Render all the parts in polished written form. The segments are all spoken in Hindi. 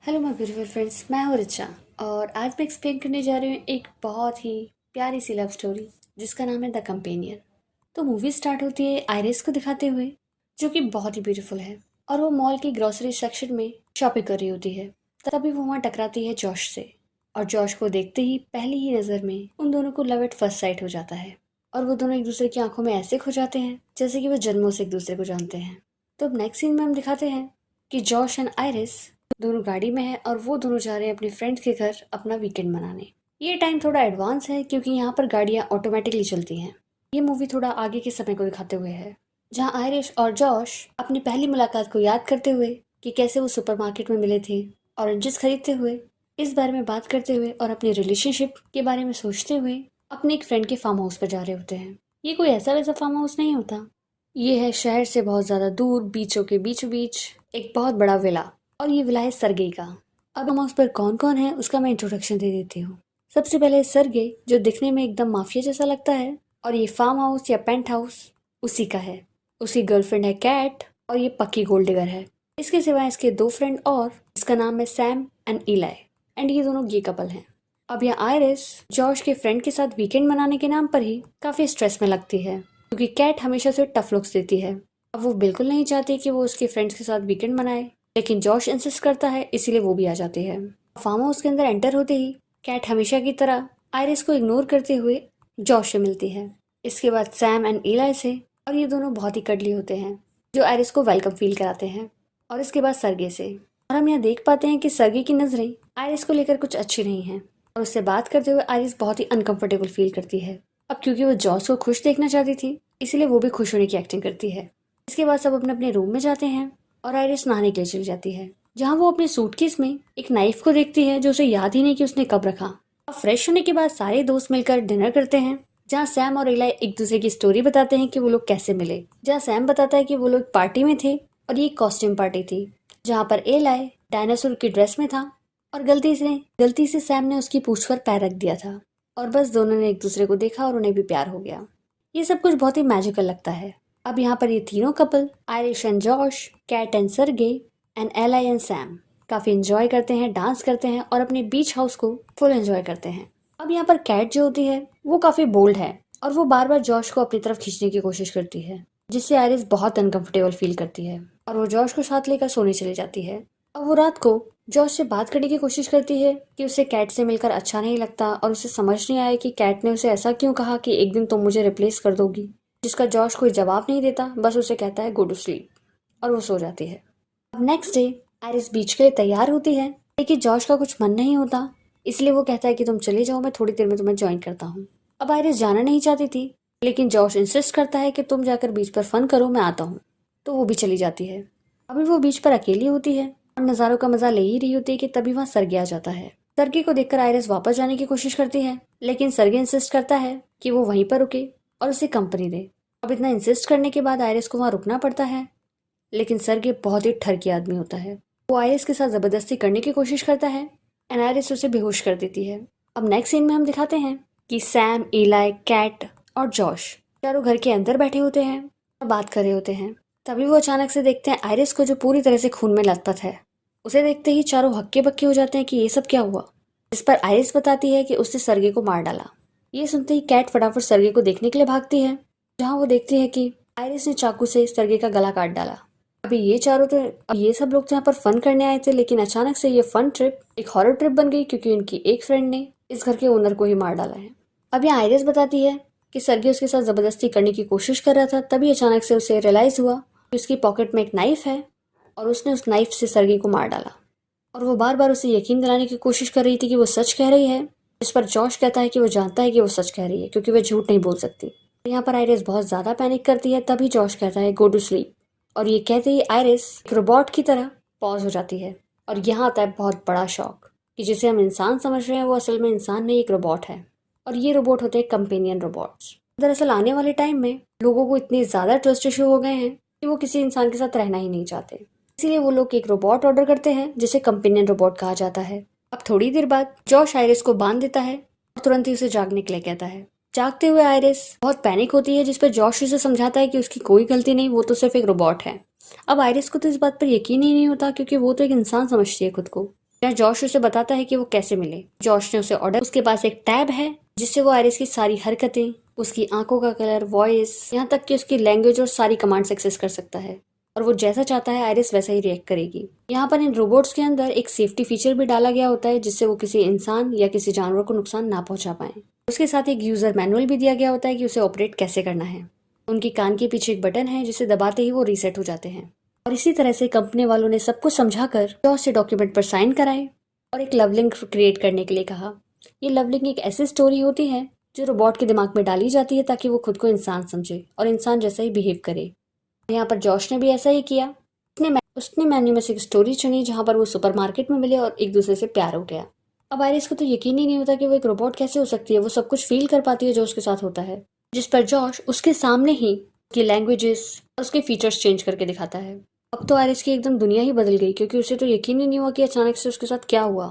हेलो माय ब्यूटीफुल फ्रेंड्स, मैं हूँ रिचा। और आज मैं एक्सप्लेन करने जा रही हूँ एक बहुत ही प्यारी सी लव स्टोरी जिसका नाम है द कंपेनियन। तो मूवी स्टार्ट होती है आयरिस को दिखाते हुए, जो कि बहुत ही ब्यूटीफुल है। और वो मॉल की ग्रोसरी सेक्शन में शॉपिंग कर रही होती है। तभी वो वहाँ टकराती है जॉश से। और जॉश को देखते ही पहली ही नज़र में उन दोनों को लव एट फर्स्ट साइट हो जाता है। और वो दोनों एक दूसरे की आंखों में ऐसे खो जाते हैं जैसे कि वो जन्मों से एक दूसरे को जानते हैं। तो अब नेक्स्ट सीन में हम दिखाते हैं कि जॉश एंड आयरिस दोनों गाड़ी में है और वो दोनों जा रहे हैं अपने फ्रेंड्स के घर अपना वीकेंड मनाने। ये टाइम थोड़ा एडवांस है क्योंकि यहाँ पर गाड़ियाँ ऑटोमेटिकली चलती हैं। ये मूवी थोड़ा आगे के समय को दिखाते हुए है, जहाँ आयरिश और जॉश अपनी पहली मुलाकात को याद करते हुए कि कैसे वो सुपरमार्केट में मिले थे, ऑरेंजेस खरीदते हुए, इस बारे में बात करते हुए और अपनी रिलेशनशिप के बारे में सोचते हुए अपने एक फ्रेंड के फार्म हाउस पर जा रहे होते हैं। ये कोई ऐसा वैसा फार्म हाउस नहीं होता। ये है शहर से बहुत ज़्यादा दूर, बीचों के बीचों बीच एक बहुत बड़ा विला। और ये विला है सरगेई का। अब हम उस पर कौन कौन है उसका मैं इंट्रोडक्शन दे देती हूँ। सबसे पहले सरगेई, जो दिखने में एकदम माफिया जैसा लगता है, और ये फार्म हाउस या पेंट हाउस उसी का है। उसकी गर्लफ्रेंड है कैट और ये पक्की गोल्ड डिगर है। इसके सिवा इसके दो फ्रेंड और, इसका नाम है सैम एंड इलाई। एंड ये दोनों गे कपल हैं। अब यहाँ आयरिस जॉश के फ्रेंड के साथ वीकेंड मनाने के नाम पर ही काफी स्ट्रेस में लगती है, क्योंकि कैट हमेशा से टफ लुक्स देती है। अब वो बिल्कुल नहीं चाहती कि वो उसके फ्रेंड्स के साथ वीकेंड मनाए, लेकिन जॉश इंसिस्ट करता है, इसीलिए वो भी आ जाती है। फार्म हाउस के अंदर एंटर होते ही कैट हमेशा की तरह आयरिस को इग्नोर करते हुए जॉश से मिलती है। इसके बाद सैम एंड इलाई से, और ये दोनों बहुत ही कड़ली होते हैं, जो आयरिस को वेलकम फील कराते हैं। और इसके बाद सरगे से, और हम यहाँ देख पाते हैं कि सरगे की नजरें आयरिस को लेकर कुछ अच्छी नहीं हैं, और उससे बात करते हुए आयरिस बहुत ही अनकंफर्टेबल फील करती है। अब क्योंकि वो जॉश को खुश देखना चाहती थी, इसलिए वो भी खुश होने की एक्टिंग करती है। इसके बाद सब अपने अपने रूम में जाते हैं और आयरिस नहाने के लिए चली जाती है, जहाँ वो अपने सूटकेस में एक नाइफ को देखती है जो उसे याद ही नहीं कि उसने कब रखा। अब फ्रेश होने के बाद सारे दोस्त मिलकर डिनर करते हैं, जहाँ सैम और इलाई एक दूसरे की स्टोरी बताते हैं कि वो लोग कैसे मिले। जहाँ सैम बताता है कि वो लोग पार्टी में थे और ये कॉस्ट्यूम पार्टी थी, जहाँ पर इलाई डायनासोर की ड्रेस में था और गलती से सैम ने उसकी पूंछ पर पैर रख दिया था। और बस दोनों ने एक दूसरे को देखा और उन्हें भी प्यार हो गया। ये सब कुछ बहुत ही मैजिकल लगता है। अब यहाँ पर ये तीनों couple, Irish and Josh, Kat and Serge and Eli and Sam, काफी एंजॉय करते हैं, डांस करते हैं और अपने बीच हाउस को फुल एंजॉय करते हैं। अब यहाँ पर कैट जो होती है वो काफी बोल्ड है और वो बार बार जॉश को अपनी तरफ खींचने की कोशिश करती है, जिससे आयरिस बहुत अनकंफर्टेबल फील करती है और वो जॉश को साथ लेकर सोने चली जाती है। अब वो रात को जॉश से बात करने की कोशिश करती है कि उसे कैट से मिलकर अच्छा नहीं लगता और उसे समझ नहीं आया कि कैट ने उसे ऐसा क्यों कहा कि एक दिन तुम मुझे रिप्लेस कर दोगी, जिसका जॉश कोई जवाब नहीं देता, बस उसे कहता है गो टू स्लीप, और वो सो जाती है। अब नेक्स्ट डे आयरिस बीच के लिए तैयार होती है, लेकिन जॉश का कुछ मन नहीं होता, इसलिए वो कहता है कि तुम चले जाओ, मैं थोड़ी देर में तुम्हें ज्वाइन करता हूँ। अब आयरिस जाना नहीं चाहती थी, लेकिन जॉश इंसिस्ट करता है कि तुम जाकर बीच पर फन करो, मैं आता हूँ। तो वो भी चली जाती है। अभी वो बीच पर अकेली होती है और नज़ारों का मजा ले ही रही होती है कि तभी वहाँ सरगे आ जाता है। सरगे को देखकर आयरिस वापस जाने की कोशिश करती है, लेकिन सरगे इंसिस्ट करता है कि वो वहीं पर रुके और उसे कंपनी दे। अब इतना इंसिस्ट करने के बाद आयरिस को वहाँ रुकना पड़ता है, लेकिन सरगे बहुत ही ठरकी आदमी होता है। वो आयरिस के साथ जबरदस्ती करने की कोशिश करता है एंड आयरिस उसे बेहोश कर देती है। अब नेक्स्ट सीन में हम दिखाते हैं कि सैम, इलाई, कैट और जॉश चारों घर के अंदर बैठे होते हैं और बात कर रहे होते हैं। तभी वो अचानक से देखते हैं आयरिस को, जो पूरी तरह से खून में लथपथ है। उसे देखते ही चारों हक्के बक्के हो जाते हैं कि ये सब क्या हुआ, जिस पर आयरिस बताती है कि उसने सरगे को मार डाला। ये सुनते ही कैट फटाफट सरगे को देखने के लिए भागती है, जहाँ वो देखती है कि आयरिस ने चाकू से सरगे का गला काट डाला। अभी ये सब लोग तो यहाँ पर फन करने आए थे, लेकिन अचानक से ये फन ट्रिप एक हॉरर ट्रिप बन गई, क्योंकि उनकी एक फ्रेंड ने इस घर के ओनर को ही मार डाला है। अब यहाँ आयरिस बताती है कि सरगे उसके साथ जबरदस्ती करने की कोशिश कर रहा था, तभी अचानक से उसे रियलाइज हुआ कि उसकी पॉकेट में एक नाइफ है और उसने उस नाइफ से सरगे को मार डाला। और वो बार बार उसे यकीन दिलाने की कोशिश कर रही थी कि वो सच कह रही है, जिस पर जॉश कहता है कि वो जानता है कि वो सच कह रही है, क्योंकि वह झूठ नहीं बोल सकती। यहाँ पर आयरिस बहुत ज्यादा पैनिक करती है, तभी जॉश कहता है गो टू स्लीप, और ये कहते ही आयरिस एक रोबोट की तरह पॉज हो जाती है। और यहाँ आता है बहुत बड़ा शौक कि जिसे हम इंसान समझ रहे हैं वो असल में इंसान नहीं, एक रोबोट है। और ये रोबोट होते हैं कंपेनियन रोबोट्स। दरअसल आने वाले टाइम में लोगों को इतने ज्यादा ट्रस्ट इशू हो गए हैं कि वो किसी इंसान के साथ रहना ही नहीं चाहते, इसीलिए वो लोग एक रोबोट ऑर्डर करते हैं जिसे कंपेनियन रोबोट कहा जाता है। अब थोड़ी देर बाद जॉश आयरिस को बांध देता है और तुरंत ही उसे जागने के लिए कहता है। जागते हुए आयरिस बहुत पैनिक होती है, जिस पर जॉश उसे समझाता है कि उसकी कोई गलती नहीं, वो तो सिर्फ एक रोबोट है। अब आयरिस को तो इस बात पर यकीन ही नहीं होता, क्योंकि वो तो एक इंसान समझती है खुद को। जहाँ जॉश उसे बताता है कि वो कैसे मिले। जॉश ने उसे ऑर्डर, उसके पास एक टैब है जिससे वो आयरिस की सारी हरकतें, उसकी आंखों का कलर, वॉइस, यहाँ तक कि उसकी लैंग्वेज और सारी कमांड्स एक्सेस कर सकता है और वो जैसा चाहता है आयरिस वैसा ही रिएक्ट करेगी। यहाँ पर इन रोबोट्स के अंदर एक सेफ्टी फीचर भी डाला गया होता है जिससे वो किसी इंसान या किसी जानवर को नुकसान ना पहुंचा पाए। उसके साथ एक यूजर मैनुअल भी दिया गया होता है कि उसे ऑपरेट कैसे करना है। उनकी कान के पीछे एक बटन है जिसे दबाते ही वो रीसेट हो जाते हैं। और इसी तरह से कंपनी वालों ने सब कुछ समझाकर जॉश से डॉक्यूमेंट पर साइन कराए और एक लव लिंक क्रिएट करने के लिए कहा। ये लव लिंक एक ऐसी स्टोरी होती है जो रोबोट के दिमाग में डाली जाती है ताकि वो खुद को इंसान समझे और इंसान जैसा ही बिहेव करे। यहाँ पर जॉश ने भी ऐसा ही किया। उसने मेन्यू में से एक स्टोरी चुनी जहाँ पर वो सुपरमार्केट में मिले और एक दूसरे से प्यार हो गया। अब आयरिस को तो यकीन ही नहीं होता कि वो एक रोबोट कैसे हो सकती है। वो सब कुछ फील कर पाती है जो उसके साथ होता है, जिस पर जॉश उसके सामने ही उसकी लैंग्वेजेस और उसके फीचर्स चेंज करके दिखाता है। अब तो आयरिस की एकदम दुनिया ही बदल गई क्योंकि उसे तो यकीन ही नहीं हुआ कि अचानक से उसके साथ क्या हुआ।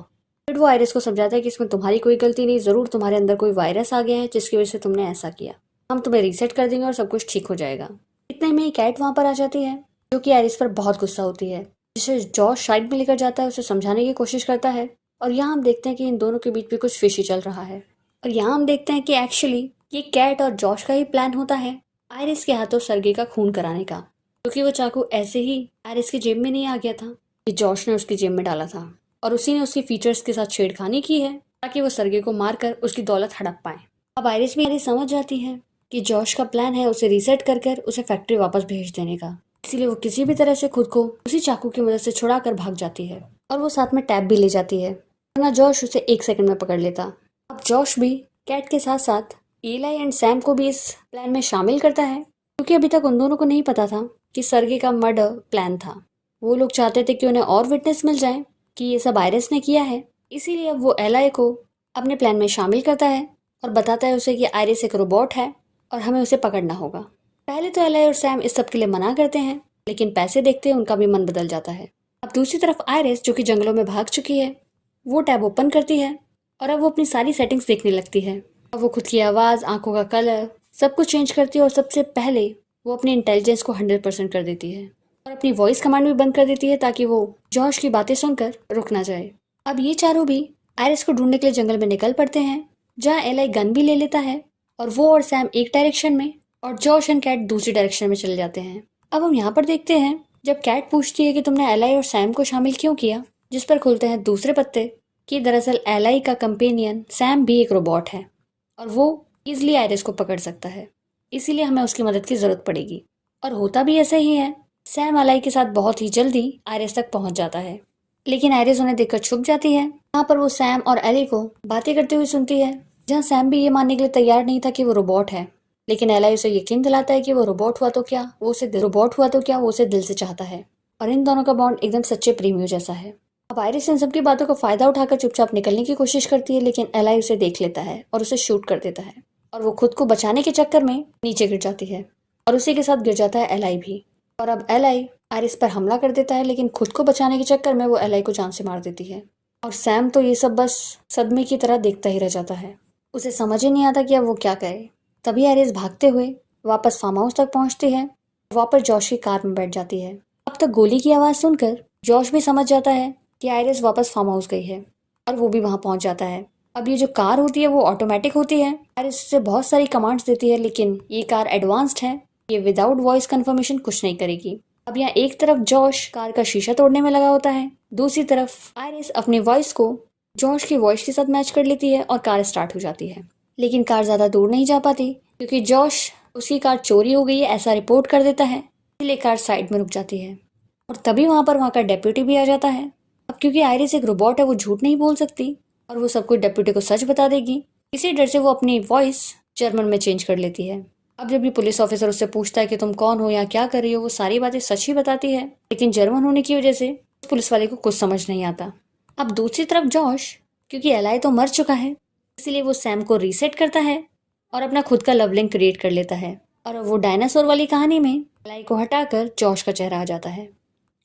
फिर वो आयरिस को समझाता है कि इसमें तुम्हारी कोई गलती नहीं, ज़रूर तुम्हारे अंदर कोई वायरस आ गया है जिसकी वजह से तुमने ऐसा किया। हम तुम्हें रीसेट कर देंगे और सब कुछ ठीक हो जाएगा। इतने में ही कैट वहाँ पर आ जाती है जो कि आयरिस पर बहुत गुस्सा होती है, जिसे जॉश साइड में लेकर जाता है, उसे समझाने की कोशिश करता है। और यहाँ हम देखते हैं कि इन दोनों के बीच भी कुछ फिशी चल रहा है। और यहाँ हम देखते हैं कि एक्चुअली ये कैट और जॉश का ही प्लान होता है आयरिस के हाथों सर्गे का खून कराने का, क्योंकि वो चाकू ऐसे ही आयरिस की जेब में नहीं आ गया था, ये जॉश ने उसकी जेब में डाला था और उसी ने उसके फीचर्स के साथ छेड़खानी की है ताकि वो सर्गे को मारकर उसकी दौलत हड़प पाए। अब आयरिस समझ जाती है कि जॉश का प्लान है उसे रीसेट कर कर उसे फैक्ट्री वापस भेज देने का, इसीलिए वो किसी भी तरह से खुद को उसी चाकू की मदद से छुड़ा कर भाग जाती है और वो साथ में टैब भी ले जाती है, वरना जॉश उसे 1 सेकंड में पकड़ लेता। अब जॉश भी कैट के साथ साथ एलाई एंड सैम को भी इस प्लान में शामिल करता है, क्योंकि अभी तक उन दोनों को नहीं पता था कि सर्गे का मर्डर प्लान था। वो लोग चाहते थे कि उन्हें और विटनेस मिल जाए कि ये सब आयरिस ने किया है, इसीलिए अब वो एलाई को अपने प्लान में शामिल करता है और बताता है उसे कि आयरिस एक रोबोट है और हमें उसे पकड़ना होगा। पहले तो एलाई और सैम इस सब के लिए मना करते हैं, लेकिन पैसे देखते हैं उनका भी मन बदल जाता है। अब दूसरी तरफ आयरिस, जो कि जंगलों में भाग चुकी है, वो टैब ओपन करती है और अब वो अपनी सारी सेटिंग्स देखने लगती है। अब वो खुद की आवाज़, आंखों का कलर, सब कुछ चेंज करती है और सबसे पहले वो अपनी इंटेलिजेंस को 100% कर देती है और अपनी वॉइस कमांड भी बंद कर देती है ताकि वो जॉश की बातें सुनकर रुक ना जाए। अब ये चारों भी आयरिस को ढूंढने के लिए जंगल में निकल पड़ते हैं, जहाँ एलाई गन भी ले लेता है और वो और सैम एक डायरेक्शन में और जॉश एंड कैट दूसरी डायरेक्शन में चले जाते हैं। अब हम यहाँ पर देखते हैं जब कैट पूछती है कि तुमने एलाई और सैम को शामिल क्यों किया, जिस पर खुलते हैं दूसरे पत्ते कि दरअसल एलाई का कंपेनियन सैम भी एक रोबोट है और वो इजिली आयरिस को पकड़ सकता है, इसीलिए हमें उसकी मदद की ज़रूरत पड़ेगी। और होता भी ऐसा ही है। सैम एलाई के साथ बहुत ही जल्दी आयरिस तक पहुंच जाता है, लेकिन आयरिस उन्हें देखकर छुप जाती है। यहाँ पर वो सैम और एली को बातें करते हुए सुनती है, जहाँ सैम भी ये मानने के लिए तैयार नहीं था कि वो रोबोट है, लेकिन एलाई उसे यकीन दिलाता है कि वो रोबोट हुआ तो क्या, वो उसे दिल से चाहता है और इन दोनों का बॉन्ड एकदम सच्चे प्रेमियों जैसा है। अब आयरिस इन सबकी बातों का फायदा उठाकर चुपचाप निकलने की कोशिश करती है, लेकिन एलाई उसे देख लेता है और उसे शूट कर देता है और वो खुद को बचाने के चक्कर में नीचे गिर जाती है और उसी के साथ गिर जाता है एलाई भी। और अब एलाई आयरिस पर हमला कर देता है, लेकिन खुद को बचाने के चक्कर में वो एलाई को जान से मार देती है और सैम तो ये सब बस सदमे की तरह देखता ही रह जाता है। उसे समझ ही नहीं आता कि अब वो क्या करे। तभी आयरिस भागते हुए वापस फार्म हाउस तक पहुंचती है, वापस जॉश की कार में बैठ जाती है। अब तक गोली की आवाज़ सुनकर जॉश भी समझ जाता है कि आयरिस वापस फार्म हाउस गई है और वो भी वहाँ पहुँच जाता है। अब ये जो कार होती है वो ऑटोमेटिक होती है, आयरिस से बहुत सारी कमांड्स देती है, लेकिन ये कार एडवांस्ड है, ये विदाउट वॉइस कन्फर्मेशन कुछ नहीं करेगी। अब यहाँ एक तरफ जॉश कार का शीशा तोड़ने में लगा होता है, दूसरी तरफ आयरिस अपनी वॉइस को जॉश की वॉइस के साथ मैच कर लेती है और कार स्टार्ट हो जाती है। लेकिन कार ज़्यादा दूर नहीं जा पाती क्योंकि जॉश उसकी कार चोरी हो गई है ऐसा रिपोर्ट कर देता है, इसलिए कार साइड में रुक जाती है। और तभी वहाँ का डेप्यूटी भी आ जाता है। अब क्योंकि आयरिस एक रोबोट है, वो झूठ नहीं बोल सकती और वो सब कुछ डेप्यूटी को सच बता देगी, इसी डर से वो अपनी वॉइस जर्मन में चेंज कर लेती है। अब जब ये पुलिस ऑफिसर उससे पूछता है कि तुम कौन हो या क्या कर रही हो, वो सारी बातें सच ही बताती है, लेकिन जर्मन होने की वजह से पुलिस वाले को कुछ समझ नहीं आता। अब दूसरी तरफ जॉश, क्योंकि एलाई तो मर चुका है, इसलिए वो सैम को रीसेट करता है और अपना खुद का लव लिंक क्रिएट कर लेता है। और वो डायनासोर वाली कहानी में एलाई को हटाकर जॉश का चेहरा आ जाता है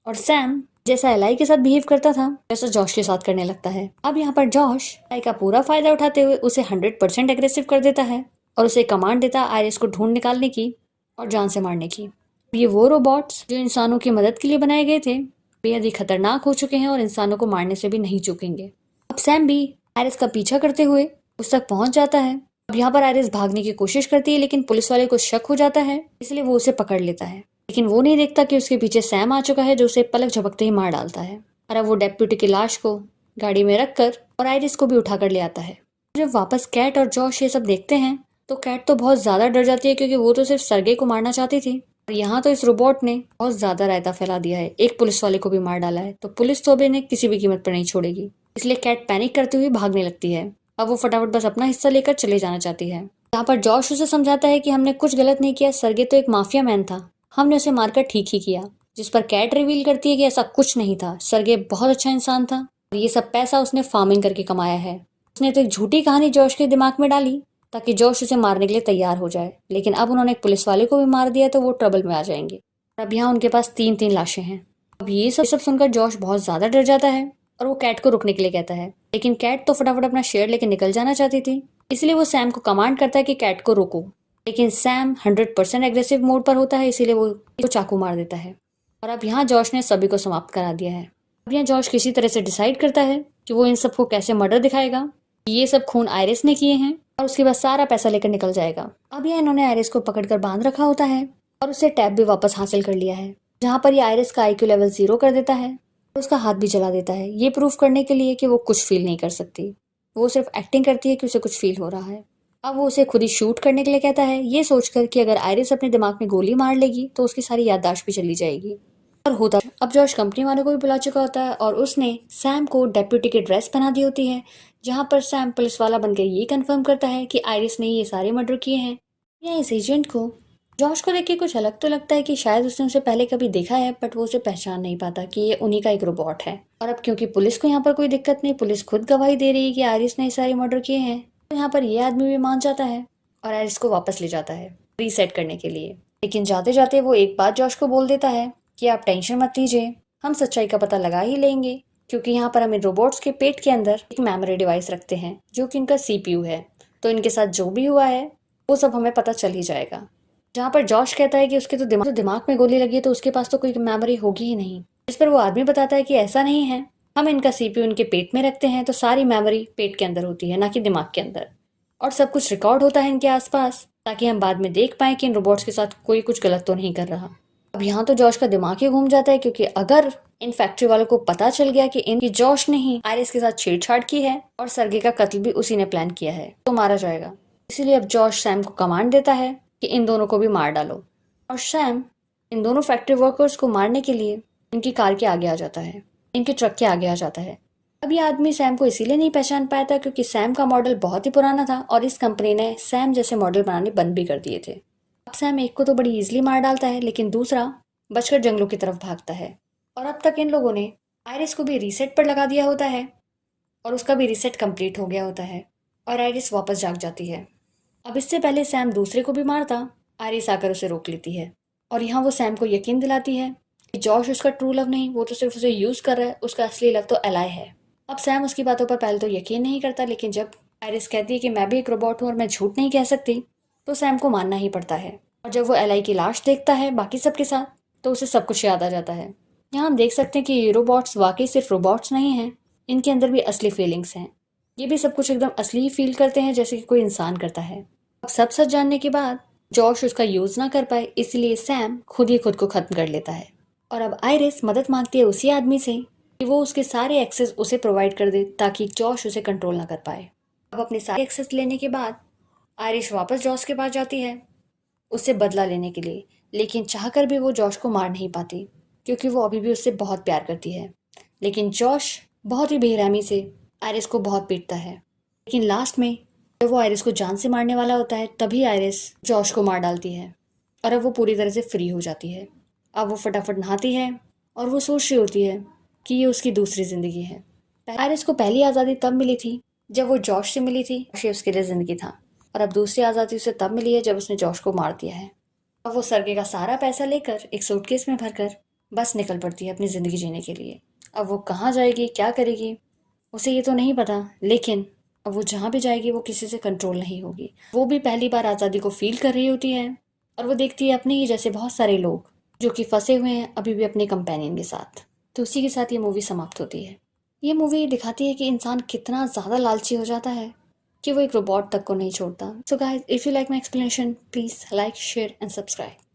और सैम जैसा एलाई के साथ बिहेव करता था वैसा जॉश के साथ करने लगता है। अब यहाँ पर जॉश एलाई का पूरा फायदा उठाते हुए उसे 100% एग्रेसिव कर देता है और उसे कमांड देता है आयरिस को ढूंढ निकालने की और जान से मारने की। ये वो रोबोट्स जो इंसानों की मदद के लिए बनाए गए थे, बेहद ही खतरनाक हो चुके हैं और इंसानों को मारने से भी नहीं चूकेंगे। अब सैम भी आयरिस का पीछा करते हुए उस तक पहुंच जाता है। अब यहाँ पर आयरिस भागने की कोशिश करती है, लेकिन पुलिस वाले को शक हो जाता है, इसलिए वो उसे पकड़ लेता है। लेकिन वो नहीं देखता कि उसके पीछे सैम आ चुका है, जो उसे पलक झपकते ही मार डालता है। और अब वो डेप्यूटी की लाश को गाड़ी में रखकर और आयरिस को भी उठाकर ले आता है। जब वापस कैट और जॉश ये सब देखते हैं तो कैट तो बहुत ज्यादा डर जाती है, क्योंकि वो तो सिर्फ सरगे को मारना चाहती थी और यहाँ तो इस रोबोट ने बहुत ज्यादा रायता फैला दिया है, एक पुलिस वाले को भी मार डाला है। तो पुलिस तो अब इन्हें किसी भी कीमत पर नहीं छोड़ेगी, इसलिए कैट पैनिक करते हुए भागने लगती है। अब वो फटाफट बस अपना हिस्सा लेकर चले जाना चाहती है। यहाँ पर जॉश उसे समझाता है कि हमने कुछ गलत नहीं किया, सरगे तो एक माफिया मैन था, हमने उसे मारकर ठीक ही किया। जिस पर कैट रिवील करती है कि ऐसा कुछ नहीं था, सरगे बहुत अच्छा इंसान था और ये सब पैसा उसने फार्मिंग करके कमाया है। उसने तो एक झूठी कहानी जॉश के दिमाग में डाली ताकि जॉश उसे मारने के लिए तैयार हो जाए, लेकिन अब उन्होंने एक पुलिस वाले को भी मार दिया तो वो ट्रबल में आ जाएंगे। अब यहाँ उनके पास 3-3 लाशें हैं। अब ये सब सुनकर जॉश बहुत ज्यादा डर जाता है और वो कैट को रुकने के लिए कहता है, लेकिन कैट तो फटाफट अपना शेर लेकर निकल जाना चाहती थी, इसलिए वो सैम को कमांड करता है कि कैट को रोको। लेकिन सैम 100% एग्रेसिव मोड पर होता है, इसीलिए वो चाकू मार देता है। और अब यहाँ जॉश ने सभी को समाप्त करा दिया है। अब यहाँ जॉश किसी तरह से डिसाइड करता है कि वो इन सबको कैसे मर्डर दिखाएगा। ये सब खून आयरिस ने किए हैं और उसके बाद सारा पैसा लेकर निकल जाएगा। अब यहाँ इन्होंने आयरिस को पकड़कर बांध रखा होता है और उसे टैब भी वापस हासिल कर लिया है, जहाँ पर ये आयरिस का IQ लेवल 0 कर देता है और उसका हाथ भी जला देता है, ये प्रूफ करने के लिए कि वो कुछ फील नहीं कर सकती। वो सिर्फ एक्टिंग करती है कि उसे कुछ फील हो रहा है। अब वो उसे खुद ही शूट करने के लिए कहता है, ये सोचकर कि अगर आयरिस अपने दिमाग में गोली मार लेगी तो उसकी सारी याददाश्त भी चली जाएगी। और होता अब जॉश कंपनी वालों को भी बुला चुका होता है और उसने सैम को डेप्यूटी की ड्रेस पहना दी होती है, जहाँ पर सैम पुलिस वाला बनकर ये कंफर्म करता है कि आयरिस ने ये सारे मर्डर किए हैं। या इस एजेंट को जॉश को देख के कुछ अलग तो लगता है कि शायद उसने उसे पहले कभी देखा है, बट वो उसे पहचान नहीं पाता कि ये उन्हीं का एक रोबोट है। और अब क्योंकि पुलिस को यहाँ पर कोई दिक्कत नहीं, पुलिस खुद गवाही दे रही है कि आयरिस ने ये सारे मर्डर किए हैं, तो यहाँ पर ये आदमी भी मान जाता है और आयरिस को वापस ले जाता है रीसेट करने के लिए। लेकिन जाते जाते वो एक बात जॉश को बोल देता है कि आप टेंशन मत लीजिए, हम सच्चाई का पता लगा ही लेंगे, क्योंकि यहाँ पर हम इन रोबोट्स के पेट के अंदर एक मेमोरी डिवाइस रखते हैं जो कि इनका CPU है, तो इनके साथ जो भी हुआ है वो सब हमें पता चल ही जाएगा। जहाँ पर जॉश कहता है कि उसके तो दिमाग में गोली लगी है तो उसके पास तो कोई मेमोरी होगी ही नहीं। इस पर वो आदमी बताता है कि ऐसा नहीं है, हम इनका CPU इनके पेट में रखते हैं तो सारी मेमोरी पेट के अंदर होती है, ना कि दिमाग के अंदर, और सब कुछ रिकॉर्ड होता है इनके आसपास ताकि हम बाद में देख पाए कि इन रोबोट्स के साथ कोई कुछ गलत तो नहीं कर रहा। अब यहाँ तो जॉश का दिमाग ही घूम जाता है, क्योंकि अगर इन फैक्ट्री वालों को पता चल गया कि इनकी जॉश ने ही आयरिस के साथ छेड़छाड़ की है और सरगे का कत्ल भी उसी ने प्लान किया है, तो मारा जाएगा। इसीलिए अब जॉश सैम को कमांड देता है कि इन दोनों को भी मार डालो, और सैम इन दोनों फैक्ट्री वर्कर्स को मारने के लिए इनकी कार के आगे आ जाता है, इनके ट्रक के आगे आ जाता है। अब ये आदमी सैम को इसीलिए नहीं पहचान पाया था क्योंकि सैम का मॉडल बहुत ही पुराना था और इस कंपनी ने सैम जैसे मॉडल बनाने बंद भी कर दिए थे। अब सैम एक को तो बड़ी इजीली मार डालता है, लेकिन दूसरा बचकर जंगलों की तरफ भागता है। और अब तक इन लोगों ने आयरिस को भी रीसेट पर लगा दिया होता है और उसका भी रीसेट कंप्लीट हो गया होता है और आयरिस वापस जाग जाती है। अब इससे पहले सैम दूसरे को भी मारता, आयरिस आकर उसे रोक लेती है और यहाँ वो सैम को यकीन दिलाती है कि जॉश उसका ट्रू लव नहीं, वो तो सिर्फ उसे यूज कर रहा है, उसका असली लव तो एलाय है। अब सैम उसकी बातों पर पहले तो यकीन नहीं करता, लेकिन जब आयरिस कहती है कि मैं भी एक रोबोट हूँ और मैं झूठ नहीं कह सकती, तो सैम को मानना ही पड़ता है। और जब वो एलाई की लाश देखता है बाकी सबके साथ, तो उसे सब कुछ याद आ जाता है। यहाँ हम देख सकते हैं कि ये रोबोट्स वाकई सिर्फ रोबोट्स नहीं हैं, इनके अंदर भी असली फीलिंग्स हैं। ये भी सब कुछ एकदम असली ही फील करते हैं जैसे कि कोई इंसान करता है। अब सब सच जानने के बाद जॉश उसका यूज ना कर पाए, इसलिए सैम खुद ही खुद को खत्म कर लेता है। और अब आयरिस मदद मांगती है उसी आदमी से कि वो उसके सारे एक्सेस उसे प्रोवाइड कर दे ताकि जॉश उसे कंट्रोल ना कर पाए। अब अपने सारे एक्सेस लेने के बाद आयरिश वापस जॉश के पास जाती है उससे बदला लेने के लिए, लेकिन चाहकर भी वो जॉश को मार नहीं पाती क्योंकि वो अभी भी उससे बहुत प्यार करती है। लेकिन जॉश बहुत ही बेरहमी से आयरिस को बहुत पीटता है, लेकिन लास्ट में जब वो आयरिस को जान से मारने वाला होता है तभी आयरिस जॉश को मार डालती है और अब वो पूरी तरह से फ्री हो जाती है। अब वो फटाफट नहाती है और वो सोच रही होती है कि ये उसकी दूसरी जिंदगी है। आयरिस को पहली आज़ादी तब मिली थी जब वो जॉश से मिली थी, ये उसके लिए जिंदगी था, और अब दूसरी आज़ादी उसे तब मिली है जब उसने जॉश को मार दिया है। अब वो सरगे का सारा पैसा लेकर एक सूटकेस में भरकर बस निकल पड़ती है अपनी जिंदगी जीने के लिए। अब वो कहाँ जाएगी, क्या करेगी, उसे ये तो नहीं पता, लेकिन अब वो जहाँ भी जाएगी वो किसी से कंट्रोल नहीं होगी। वो भी पहली बार आज़ादी को फील कर रही होती है और वो देखती है अपने ही जैसे बहुत सारे लोग जो कि फंसे हुए हैं अभी भी अपने कंपेनियन के साथ। तो तो उसी के साथ ये मूवी समाप्त होती है। ये मूवी दिखाती है कि इंसान कितना ज़्यादा लालची हो जाता है कि वो एक रोबोट तक को नहीं छोड़ता। So guys, if you like my explanation, please like, share and subscribe.